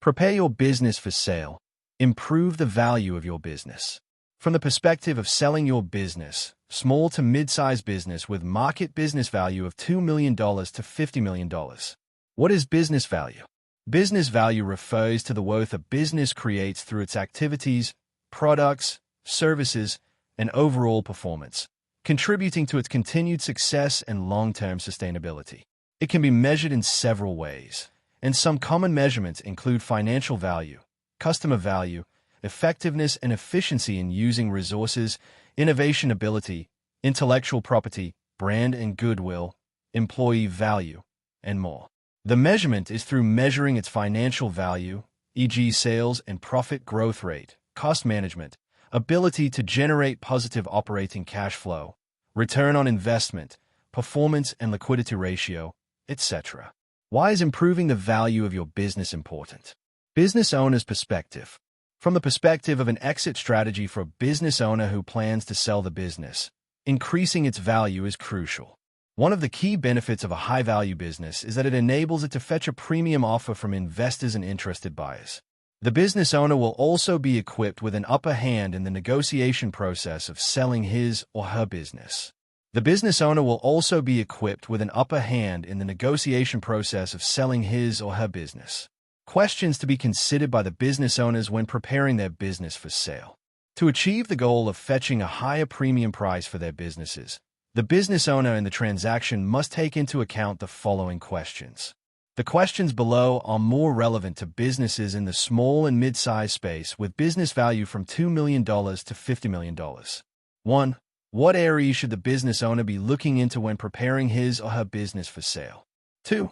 Prepare your business for sale. Improve the value of your business. From the perspective of selling your business, small to mid-sized business with market business value of $2 million to $50 million. What is business value? Business value refers to the worth a business creates through its activities, products, services, and overall performance, contributing to its continued success and long-term sustainability. It can be measured in several ways, and some common measurements include financial value, customer value, effectiveness and efficiency in using resources, innovation ability, intellectual property, brand and goodwill, employee value, and more. The measurement is through measuring its financial value, e.g. sales and profit growth rate, cost management, ability to generate positive operating cash flow, return on investment, performance and liquidity ratio, etc. Why is improving the value of your business important? Business owner's perspective. From the perspective of an exit strategy for a business owner who plans to sell the business, increasing its value is crucial. One of the key benefits of a high-value business is that it enables it to fetch a premium offer from investors and interested buyers. The business owner will also be equipped with an upper hand in the negotiation process of selling his or her business. The business owner will also be equipped with an upper hand in the negotiation process of selling his or her business. Questions to be considered by the business owners when preparing their business for sale. To achieve the goal of fetching a higher premium price for their businesses, the business owner in the transaction must take into account the following questions. The questions below are more relevant to businesses in the small and mid-sized space with business value from $2 million to $50 million. 1. What areas should the business owner be looking into when preparing his or her business for sale? 2.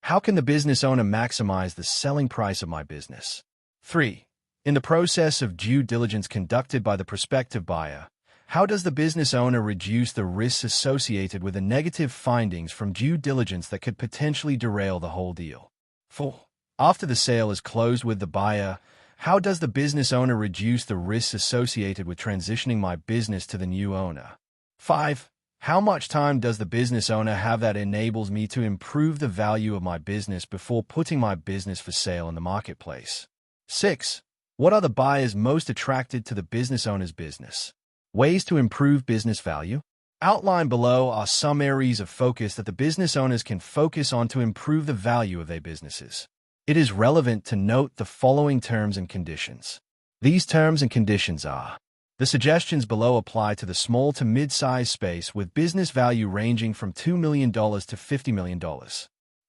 How can the business owner maximize the selling price of my business? 3. In the process of due diligence conducted by the prospective buyer, how does the business owner reduce the risks associated with the negative findings from due diligence that could potentially derail the whole deal? 4. After the sale is closed with the buyer, how does the business owner reduce the risks associated with transitioning my business to the new owner? 5. How much time does the business owner have that enables me to improve the value of my business before putting my business for sale in the marketplace? 6. What are the buyers most attracted to the business owner's business? Ways to improve business value? Outlined below are some areas of focus that the business owners can focus on to improve the value of their businesses. It is relevant to note the following terms and conditions. These terms and conditions are: the suggestions below apply to the small to mid-sized space with business value ranging from $2 million to $50 million.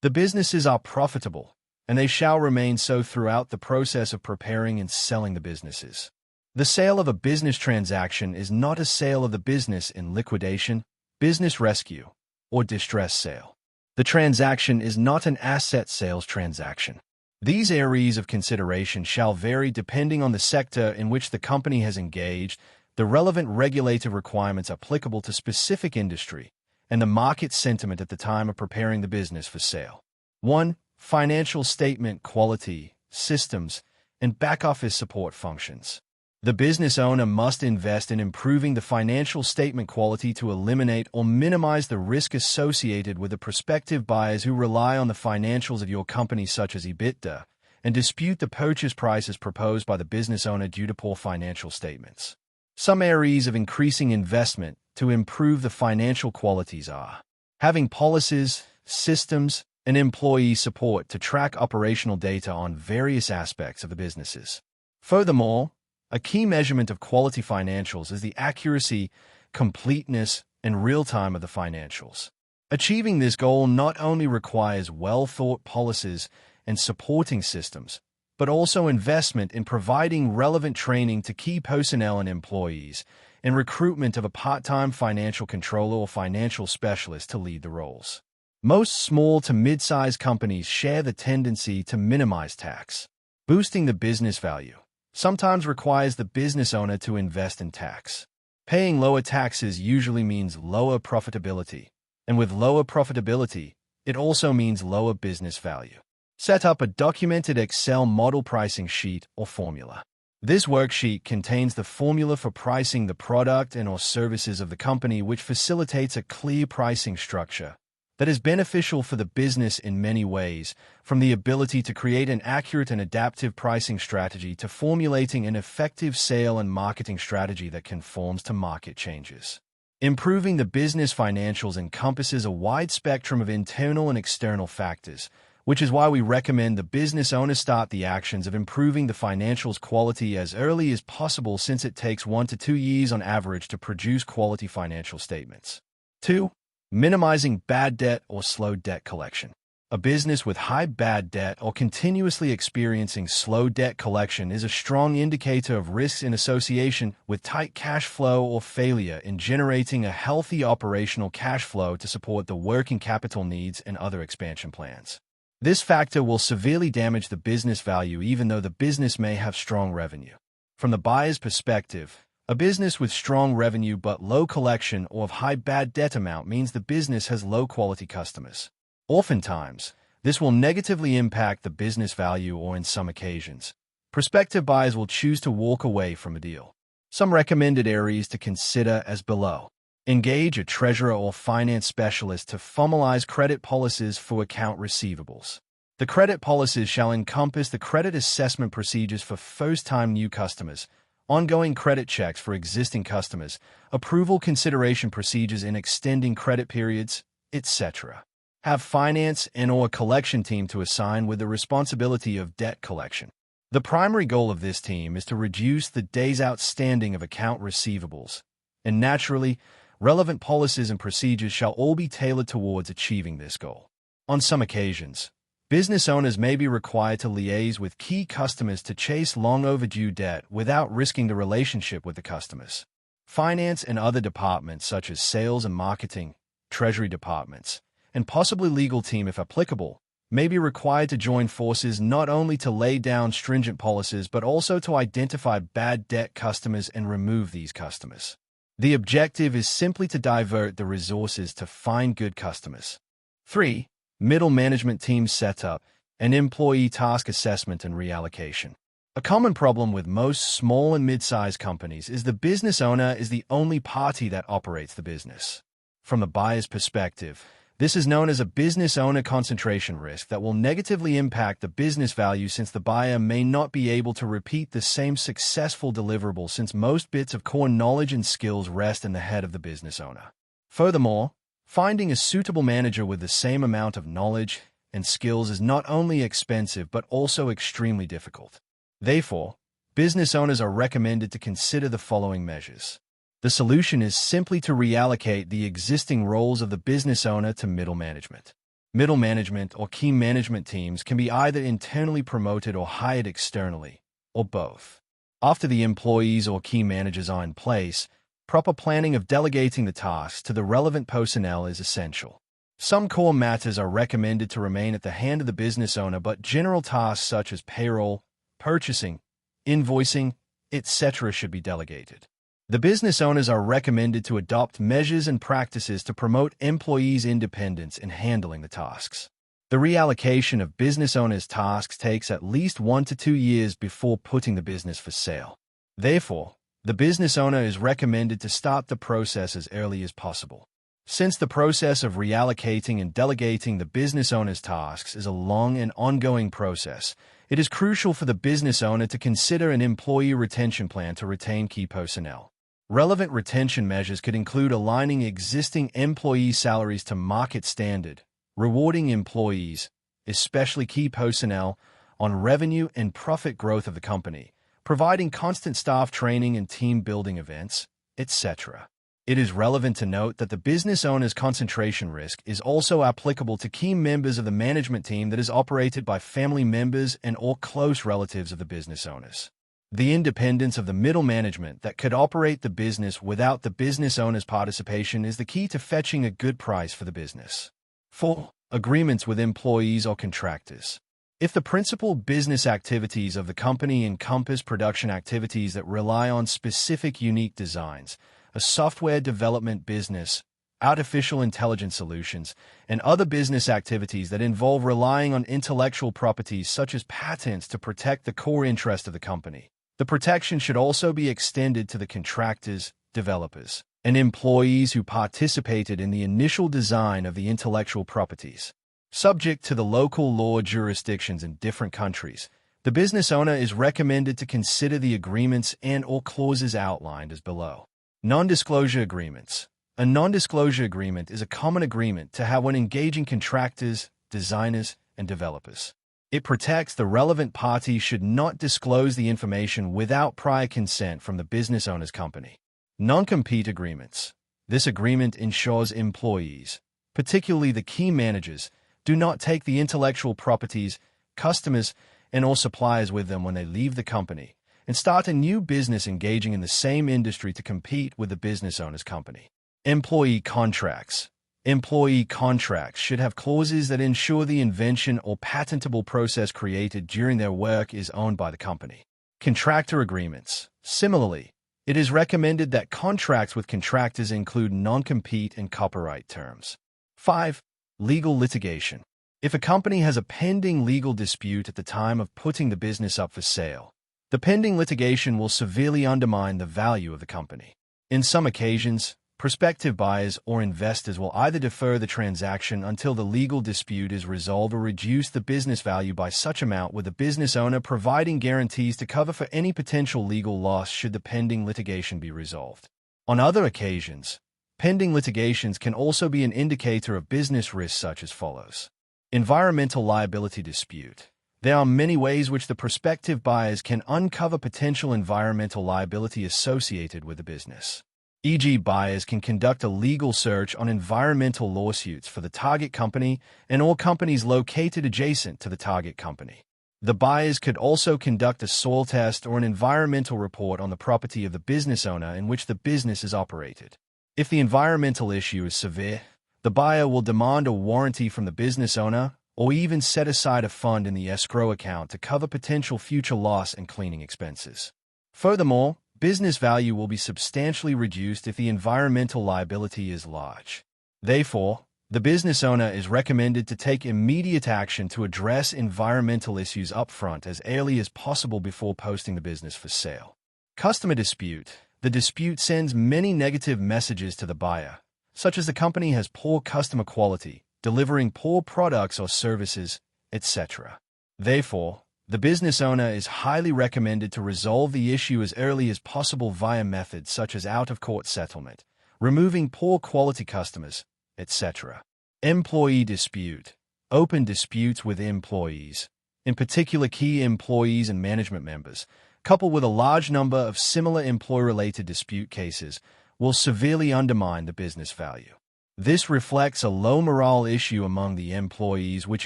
The businesses are profitable, and they shall remain so throughout the process of preparing and selling the businesses. The sale of a business transaction is not a sale of the business in liquidation, business rescue, or distress sale. The transaction is not an asset sales transaction. These areas of consideration shall vary depending on the sector in which the company has engaged, the relevant regulative requirements applicable to specific industry, and the market sentiment at the time of preparing the business for sale. 1. Financial statement quality, systems, and back-office support functions. The business owner must invest in improving the financial statement quality to eliminate or minimize the risk associated with the prospective buyers who rely on the financials of your company such as EBITDA and dispute the purchase prices proposed by the business owner due to poor financial statements. Some areas of increasing investment to improve the financial qualities are having policies, systems, and employee support to track operational data on various aspects of the businesses. Furthermore, a key measurement of quality financials is the accuracy, completeness, and real-time of the financials. Achieving this goal not only requires well-thought policies and supporting systems, but also investment in providing relevant training to key personnel and employees, and recruitment of a part-time financial controller or financial specialist to lead the roles. Most small to mid-sized companies share the tendency to minimize tax. Boosting the business value sometimes requires the business owner to invest in tax. Paying lower taxes usually means lower profitability, and with lower profitability, it also means lower business value. Set up a documented Excel model pricing sheet or formula. This worksheet contains the formula for pricing the product and/or services of the company, which facilitates a clear pricing structure that is beneficial for the business in many ways, from the ability to create an accurate and adaptive pricing strategy to formulating an effective sale and marketing strategy that conforms to market changes. Improving the business financials encompasses a wide spectrum of internal and external factors, which is why we recommend the business owner start the actions of improving the financials quality as early as possible, since it takes 1 to 2 years on average to produce quality financial statements. 2. Minimizing bad debt or slow debt collection. A business with high bad debt or continuously experiencing slow debt collection is a strong indicator of risks in association with tight cash flow or failure in generating a healthy operational cash flow to support the working capital needs and other expansion plans. This factor will severely damage the business value even though the business may have strong revenue. From the buyer's perspective, a business with strong revenue but low collection or of high bad debt amount means the business has low-quality customers. Oftentimes, this will negatively impact the business value, or in some occasions, prospective buyers will choose to walk away from a deal. Some recommended areas to consider as below. Engage a treasurer or finance specialist to formalize credit policies for account receivables. The credit policies shall encompass the credit assessment procedures for first-time new customers, ongoing credit checks for existing customers, approval consideration procedures in extending credit periods, etc. Have finance and/or collection team to assign with the responsibility of debt collection. The primary goal of this team is to reduce the days outstanding of account receivables, and naturally, relevant policies and procedures shall all be tailored towards achieving this goal. On some occasions, business owners may be required to liaise with key customers to chase long overdue debt without risking the relationship with the customers. Finance and other departments such as sales and marketing, treasury departments, and possibly legal team if applicable, may be required to join forces not only to lay down stringent policies but also to identify bad debt customers and remove these customers. The objective is simply to divert the resources to find good customers. 3. Middle management team setup and employee task assessment and reallocation. A common problem with most small and mid-sized companies is the business owner is the only party that operates the business. From the buyer's perspective, this is known as a business owner concentration risk that will negatively impact the business value, since the buyer may not be able to repeat the same successful deliverable, since most bits of core knowledge and skills rest in the head of the business owner. Furthermore, finding a suitable manager with the same amount of knowledge and skills is not only expensive but also extremely difficult. Therefore, business owners are recommended to consider the following measures. The solution is simply to reallocate the existing roles of the business owner to middle management. Middle management or key management teams can be either internally promoted or hired externally, or both. After the employees or key managers are in place, proper planning of delegating the tasks to the relevant personnel is essential. Some core matters are recommended to remain at the hand of the business owner, but general tasks such as payroll, purchasing, invoicing, etc. should be delegated. The business owners are recommended to adopt measures and practices to promote employees' independence in handling the tasks. The reallocation of business owners' tasks takes at least 1 to 2 years before putting the business for sale. Therefore, the business owner is recommended to start the process as early as possible. Since the process of reallocating and delegating the business owner's tasks is a long and ongoing process, it is crucial for the business owner to consider an employee retention plan to retain key personnel. Relevant retention measures could include aligning existing employee salaries to market standard, rewarding employees, especially key personnel, on revenue and profit growth of the company, providing constant staff training and team-building events, etc. It is relevant to note that the business owner's concentration risk is also applicable to key members of the management team that is operated by family members and/or close relatives of the business owners. The independence of the middle management that could operate the business without the business owner's participation is the key to fetching a good price for the business. 4. Agreements with employees or contractors. If the principal business activities of the company encompass production activities that rely on specific unique designs, a software development business, artificial intelligence solutions, and other business activities that involve relying on intellectual properties such as patents to protect the core interest of the company, the protection should also be extended to the contractors, developers, and employees who participated in the initial design of the intellectual properties. Subject to the local law jurisdictions in different countries, the business owner is recommended to consider the agreements and/or clauses outlined as below. Non-disclosure agreements. A non-disclosure agreement is a common agreement to have when engaging contractors, designers, and developers. It protects the relevant party should not disclose the information without prior consent from the business owner's company. Non-compete agreements. This agreement ensures employees, particularly the key managers, do not take the intellectual properties, customers, and/or suppliers with them when they leave the company and start a new business engaging in the same industry to compete with the business owner's company. Employee contracts. Employee contracts should have clauses that ensure the invention or patentable process created during their work is owned by the company. Contractor agreements. Similarly, it is recommended that contracts with contractors include non-compete and copyright terms. 5. Legal litigation. If a company has a pending legal dispute at the time of putting the business up for sale, the pending litigation will severely undermine the value of the company. In some occasions, prospective buyers or investors will either defer the transaction until the legal dispute is resolved or reduce the business value by such amount, with the business owner providing guarantees to cover for any potential legal loss should the pending litigation be resolved. On other occasions, pending litigations can also be an indicator of business risks such as follows. Environmental liability dispute. There are many ways which the prospective buyers can uncover potential environmental liability associated with the business. E.g., buyers can conduct a legal search on environmental lawsuits for the target company and all companies located adjacent to the target company. The buyers could also conduct a soil test or an environmental report on the property of the business owner in which the business is operated. If the environmental issue is severe, the buyer will demand a warranty from the business owner or even set aside a fund in the escrow account to cover potential future loss and cleaning expenses. Furthermore, business value will be substantially reduced if the environmental liability is large. Therefore, the business owner is recommended to take immediate action to address environmental issues upfront as early as possible before posting the business for sale. Customer dispute. The dispute sends many negative messages to the buyer, such as the company has poor customer quality, delivering poor products or services, etc. Therefore, the business owner is highly recommended to resolve the issue as early as possible via methods such as out-of-court settlement, removing poor quality customers, etc. Employee dispute. Open disputes with employees, in particular key employees and management members, coupled with a large number of similar employee-related dispute cases, will severely undermine the business value. This reflects a low morale issue among the employees, which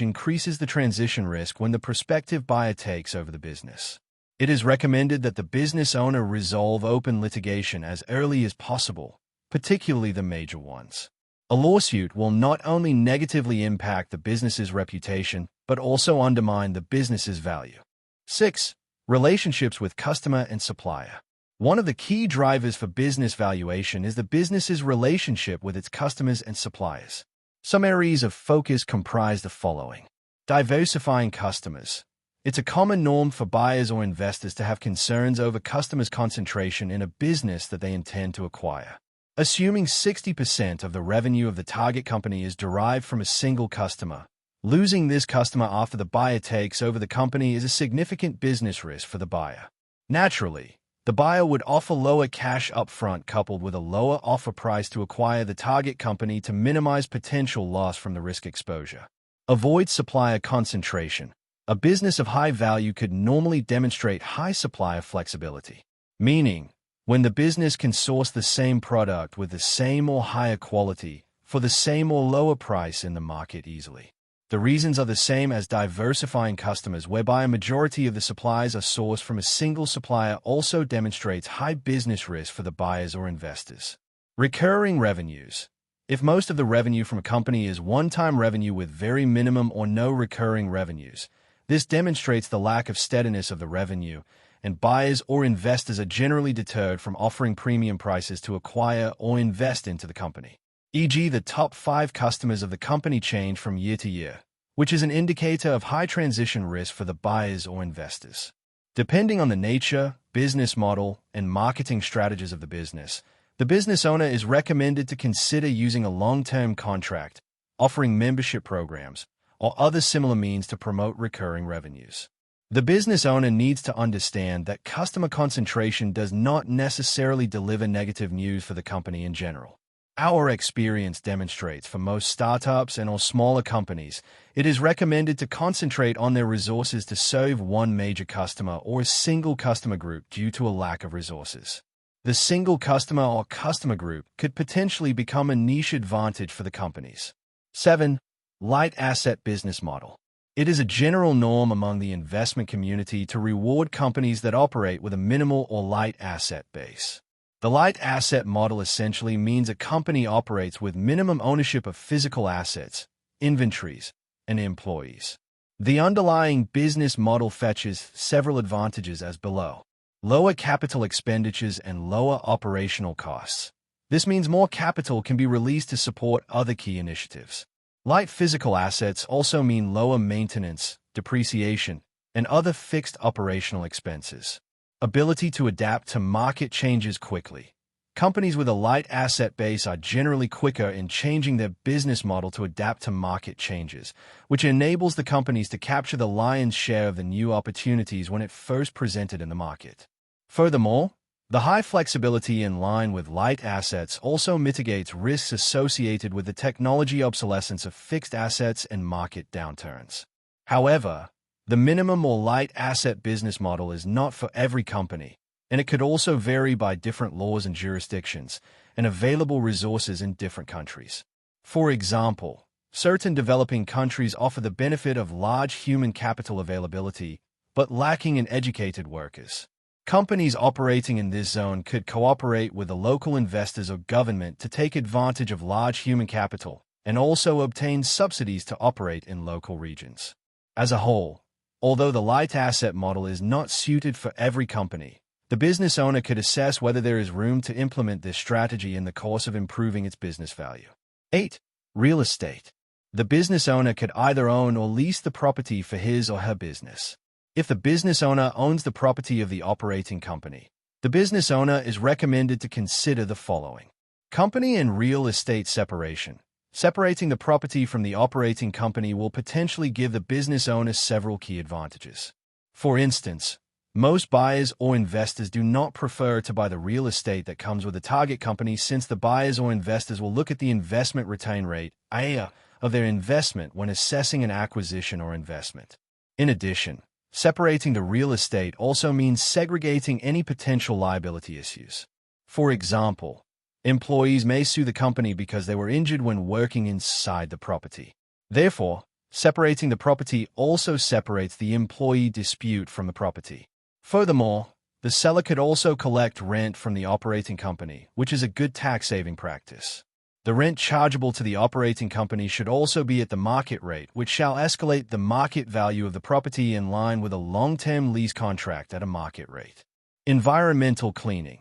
increases the transition risk when the prospective buyer takes over the business. It is recommended that the business owner resolve open litigation as early as possible, particularly the major ones. A lawsuit will not only negatively impact the business's reputation, but also undermine the business's value. 6. Relationships with customer and supplier. One of the key drivers for business valuation is the business's relationship with its customers and suppliers. Some areas of focus comprise the following. Diversifying customers. It's a common norm for buyers or investors to have concerns over customers' concentration in a business that they intend to acquire. Assuming 60% of the revenue of the target company is derived from a single customer, losing this customer after the buyer takes over the company is a significant business risk for the buyer. Naturally, the buyer would offer lower cash upfront coupled with a lower offer price to acquire the target company to minimize potential loss from the risk exposure. Avoid supplier concentration. A business of high value could normally demonstrate high supplier flexibility, meaning when the business can source the same product with the same or higher quality for the same or lower price in the market easily. The reasons are the same as diversifying customers, whereby a majority of the supplies are sourced from a single supplier, also demonstrates high business risk for the buyers or investors. Recurring revenues. If most of the revenue from a company is one-time revenue with very minimum or no recurring revenues, this demonstrates the lack of steadiness of the revenue, and buyers or investors are generally deterred from offering premium prices to acquire or invest into the company. E.g., the top 5 customers of the company change from year to year, which is an indicator of high transition risk for the buyers or investors. Depending on the nature, business model, and marketing strategies of the business, The business owner is recommended to consider using a long-term contract, offering membership programs, or other similar means to promote recurring revenues. The business owner needs to understand that customer concentration does not necessarily deliver negative news for the company in general. Our experience demonstrates for most startups and/or smaller companies, it is recommended to concentrate on their resources to serve one major customer or a single customer group due to a lack of resources. The single customer or customer group could potentially become a niche advantage for the companies. 7. Light asset business model. It is a general norm among the investment community to reward companies that operate with a minimal or light asset base. The light asset model essentially means a company operates with minimum ownership of physical assets, inventories, and employees. The underlying business model fetches several advantages as below. Lower capital expenditures and lower operational costs. This means more capital can be released to support other key initiatives. Light physical assets also mean lower maintenance, depreciation, and other fixed operational expenses. Ability to adapt to market changes quickly. Companies with a light asset base are generally quicker in changing their business model to adapt to market changes, which enables the companies to capture the lion's share of the new opportunities when it first presented in the market. Furthermore, the high flexibility in line with light assets also mitigates risks associated with the technology obsolescence of fixed assets and market downturns. However, the minimum or light asset business model is not for every company, and it could also vary by different laws and jurisdictions and available resources in different countries. For example, certain developing countries offer the benefit of large human capital availability, but lacking in educated workers. Companies operating in this zone could cooperate with the local investors or government to take advantage of large human capital and also obtain subsidies to operate in local regions. As a whole, although the light asset model is not suited for every company, the business owner could assess whether there is room to implement this strategy in the course of improving its business value. 8. Real estate. The business owner could either own or lease the property for his or her business. If the business owner owns the property of the operating company, the business owner is recommended to consider the following. Company and real estate separation. Separating the property from the operating company will potentially give the business owner several key advantages. For instance, most buyers or investors do not prefer to buy the real estate that comes with the target company, since the buyers or investors will look at the investment return rate (IRR) of their investment when assessing an acquisition or investment. In addition, separating the real estate also means segregating any potential liability issues. For example, employees may sue the company because they were injured when working inside the property. Therefore, separating the property also separates the employee dispute from the property. Furthermore, the seller could also collect rent from the operating company, which is a good tax-saving practice. The rent chargeable to the operating company should also be at the market rate, which shall escalate the market value of the property in line with a long-term lease contract at a market rate. Environmental cleaning.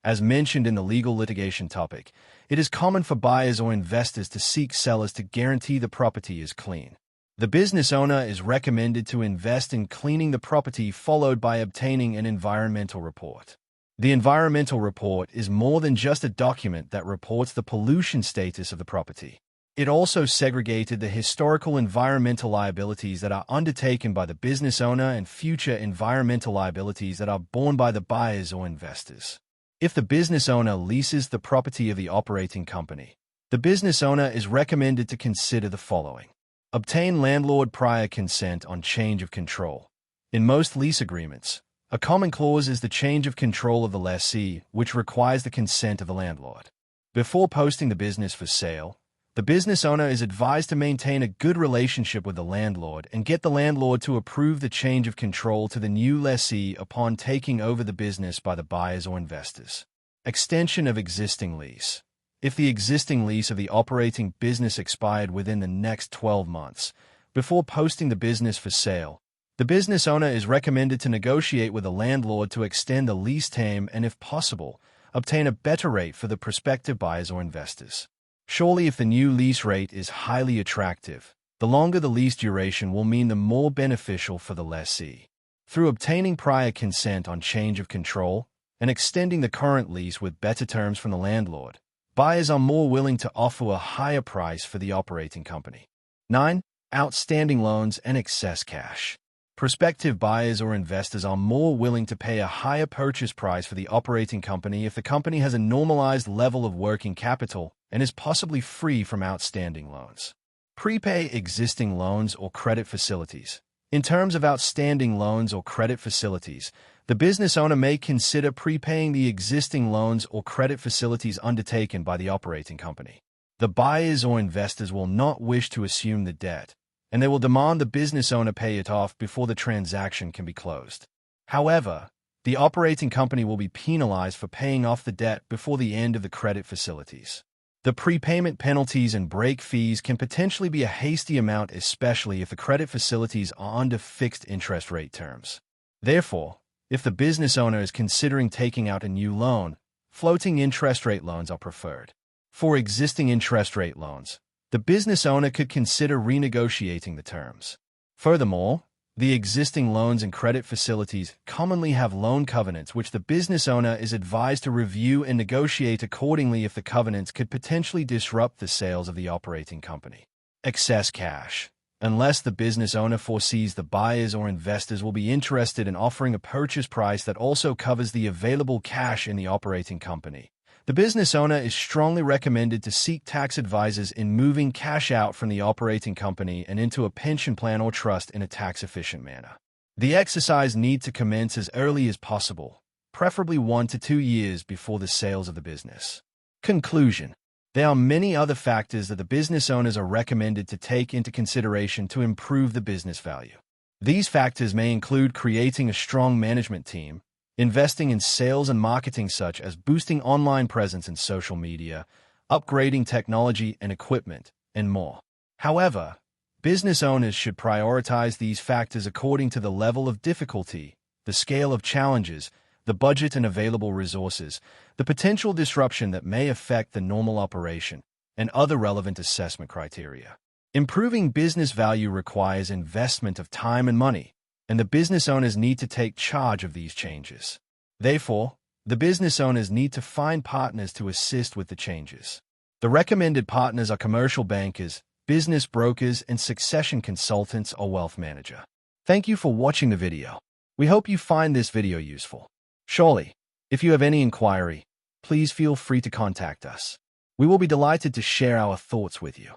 As mentioned in the legal litigation topic, it is common for buyers or investors to seek sellers to guarantee the property is clean. The business owner is recommended to invest in cleaning the property, followed by obtaining an environmental report. The environmental report is more than just a document that reports the pollution status of the property. It also segregated the historical environmental liabilities that are undertaken by the business owner and future environmental liabilities that are borne by the buyers or investors. If the business owner leases the property of the operating company, the business owner is recommended to consider the following. Obtain landlord prior consent on change of control. In most lease agreements, a common clause is the change of control of the lessee, which requires the consent of the landlord. Before posting the business for sale, the business owner is advised to maintain a good relationship with the landlord and get the landlord to approve the change of control to the new lessee upon taking over the business by the buyers or investors. Extension of existing lease. If the existing lease of the operating business expired within the next 12 months, before posting the business for sale, the business owner is recommended to negotiate with the landlord to extend the lease term and, if possible, obtain a better rate for the prospective buyers or investors. Surely, if the new lease rate is highly attractive, the longer the lease duration will mean the more beneficial for the lessee. Through obtaining prior consent on change of control, and extending the current lease with better terms from the landlord, buyers are more willing to offer a higher price for the operating company. 9. Outstanding loans and excess cash. Prospective buyers or investors are more willing to pay a higher purchase price for the operating company if the company has a normalized level of working capital and is possibly free from outstanding loans. Prepay existing loans or credit facilities. In terms of outstanding loans or credit facilities, the business owner may consider prepaying the existing loans or credit facilities undertaken by the operating company. The buyers or investors will not wish to assume the debt, and they will demand the business owner pay it off before the transaction can be closed. However, the operating company will be penalized for paying off the debt before the end of the credit facilities. The prepayment penalties and break fees can potentially be a hasty amount, especially if the credit facilities are under fixed interest rate terms. Therefore, if the business owner is considering taking out a new loan, floating interest rate loans are preferred. For existing interest rate loans, the business owner could consider renegotiating the terms. Furthermore, the existing loans and credit facilities commonly have loan covenants which the business owner is advised to review and negotiate accordingly if the covenants could potentially disrupt the sales of the operating company. Excess cash. Unless the business owner foresees the buyers or investors will be interested in offering a purchase price that also covers the available cash in the operating company, the business owner is strongly recommended to seek tax advisors in moving cash out from the operating company and into a pension plan or trust in a tax-efficient manner. The exercise needs to commence as early as possible, preferably 1 to 2 years before the sales of the business. Conclusion. There are many other factors that the business owners are recommended to take into consideration to improve the business value. These factors may include creating a strong management team, investing in sales and marketing such as boosting online presence in social media, upgrading technology and equipment, and more. However, business owners should prioritize these factors according to the level of difficulty, the scale of challenges, the budget and available resources, the potential disruption that may affect the normal operation, and other relevant assessment criteria. Improving business value requires investment of time and money, and the business owners need to take charge of these changes. Therefore, the business owners need to find partners to assist with the changes. The recommended partners are commercial bankers, business brokers, and succession consultants or wealth manager. Thank you for watching the video. We hope you find this video useful. Surely, if you have any inquiry, please feel free to contact us. We will be delighted to share our thoughts with you.